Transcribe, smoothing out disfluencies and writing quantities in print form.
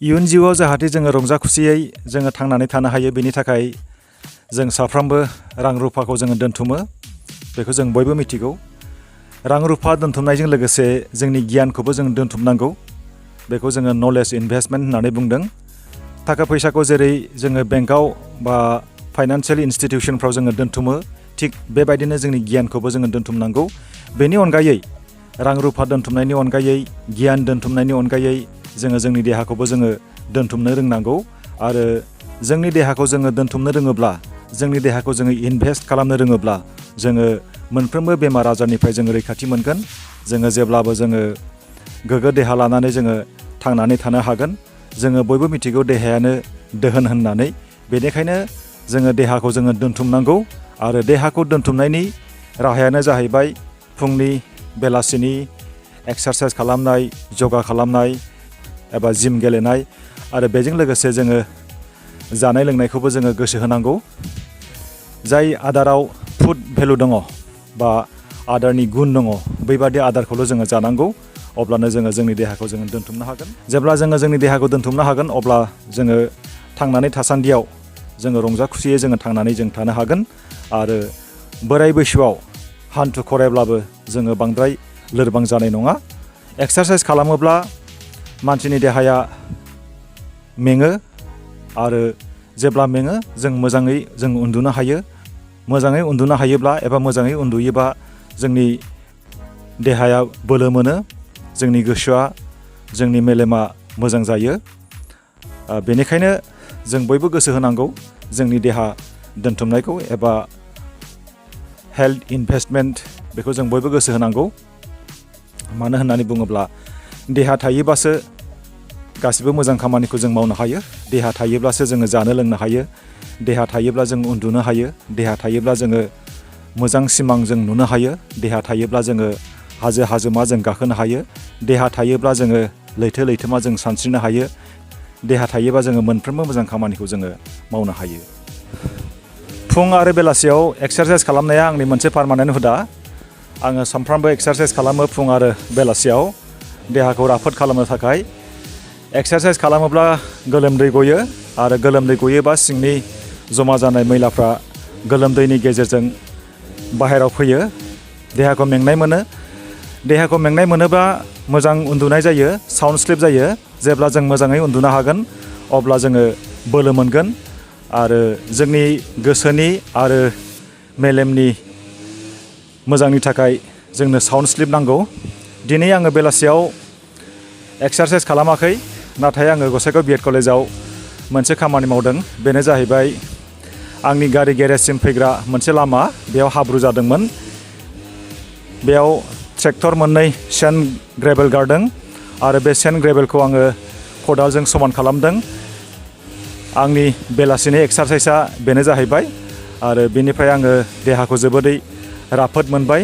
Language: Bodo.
इयुन जिउआव जाहाथे जोङो रंजा खुसियै जोङो थांनानै थानो हायो बेनि थाखाय जों साफ्रोमबो रां रुफाखौ जोङो दोनथुमो बेखौ जों बयबो मिथिगौ रां रुफा दोनथुमनायजों लोगोसे जोंनि गियानखौबो जों दोनथुमनांगौ बेखौ जोङो नलेज इनभेस्टमेन्ट होननानै बुंदों थाखा फैसाखौ जेरै जोङो बेंकआव बा फाइनान्सियेल इनस्टिटिउसनफ्राव जोङो दोनथुमो थिग बेबायदिनो जोंनि गियानखौबो जोङो दोनथुमनांगौ बेनि अनगायै रां रुफा दोनथुमनायनि अनगायै गियान दोनथुमनायनि अनगायै जोङो जोंनि देहाखौबो जोङो दोनथुमनो रोंनांगौ आरो जोंनि देहाखौ जोङो दोनथुमनो रोङोब्ला जोंनि देहाखौ जोङो इनभेस्ट खालामनो रोङोब्ला जोङो मोनफ्रोमबो बेमार आजारनिफ्राय जोङो रैखाथि मोनगोन जोङो जेब्लाबो जोङो गोग्गो देहा लानानै जोङो थांनानै थानो हागोन जोङो बयबो मिथिगौ देहायानो दोहोन होननानै बेनिखायनो जोङो देहाखौ जोङो दोनथुमनांगौ आरो देहाखौ दोनथुमनायनि राहायानो जाहैबाय फुंनि बेलासिनि एक्सारसाइस खालामनाय योगा खालामनाय एबा जिम गेलेनाय आरो बेजों लोगोसे जोङो जानाय लोंनायखौबो जोङो गोसो होनांगौ जाय आदाराव फुड भेलु दङ बा आदारनि गुन दङ बैबादि आदारखौल' जोङो जानांगौ अब्लानो जोङो जोंनि देहाखौ जोङो दोनथुमनो हागोन जेब्ला जोङो जोंनि देहाखौ दोनथुमनो हागोन अब्ला जोङो थांनानै थासान्दियाव जोङो रंजा खुसियै जोङो थांनानै जों थानो हागोन आरो बोराय बैसोआव हान्थु खरायब्लाबो जोङो बांद्राय लोरबां जानाय नङा एक्सारसाइस खालामोब्ला मानसिनि देहाया मेङो आरो जेब्ला मेङो जों मोजाङै जों उन्दुनो हायो मोजाङै उन्दुनो हायोब्ला एबा मोजाङै उन्दुयोबा जोंनि देहाया बोलो मोनो जोंनि गोसोआ जोंनि मेलेमा मोजां जायो बेनिखायनो जों बयबो गोसो होनांगौ जोंनि देहा दोनथुमनायखौ एबा हेल्थ इनभेस्टमेन्ट बेखौ जों बयबो गोसो होनांगौ मानो होननानै बुङोब्ला देहा थायोबासो गासिबो मोजां खामानिखौ जों मावनो हायो देहा थायोब्लासो जोङो जानो लोंनो हायो देहा थायोब्ला जों उन्दुनो हायो देहा थायोब्ला जोङो मोजां सिमां जों नुनो हायो देहा थायोब्ला जोङो हाजो हाजोमा जों गाखोनो हायो देहा थायोब्ला जोङो लैथो लैथोमा जों सानस्रिनो हायो देहा थायोब्ला जोङो मोनफ्रोमबो मोजां खामानिखौ जोङो मावनो हायो फुं आरो बेलासियाव एक्सारसाइस खालामनाया आंनि मोनसे पार्मानेन्ट हुदा आङो सानफ्रामबो एक्सारसाइस खालामो फुं आरो बेलासियाव देहाखौ राफोद खालामनो थाखाय एक्सारसाइस खालामोब्ला गोलोमदै गयो आरो गोलोमदै गयोबा सिंनि जमा जानाय मैलाफ्रा गोलोमदैनि गेजेरजों बाहेरायाव फैयो देहाखौ मेंनाय मोनोबा मोजां उन्दुनाय जायो साउन्ड स्लिप जायो जेब्ला जों मोजाङै उन्दुनो हागोन अब्ला जोङो बोलो मोनगोन आरो जोंनि गोसोनि आरो मेलेमनि मोजांनि थाखाय जोंनो साउन्ड स्लिप नांगौ दिनै आङो बेलासियाव एक्सारसाइस खालामाखै नाथाय आङो गसाइगाव बिएड कलेजाव मोनसे खामानि मावदों बेनो जाहैबाय आंनि गारि गेरेजसिम फैग्रा मोनसे लामा बेयाव हाब्रु जादोंमोन बेयाव ट्रेक्टर मोननै सेन्ड ग्रेभेल गारदों आरो बे सेन्ड ग्रेभेलखौ आङो खदालजों समान खालामदों आंनि बेलासिनि एक्सारसाइसआ बेनो जाहैबाय आरो बेनिफ्राय आङो देहाखौ जोबोदै राफोद मोनबाय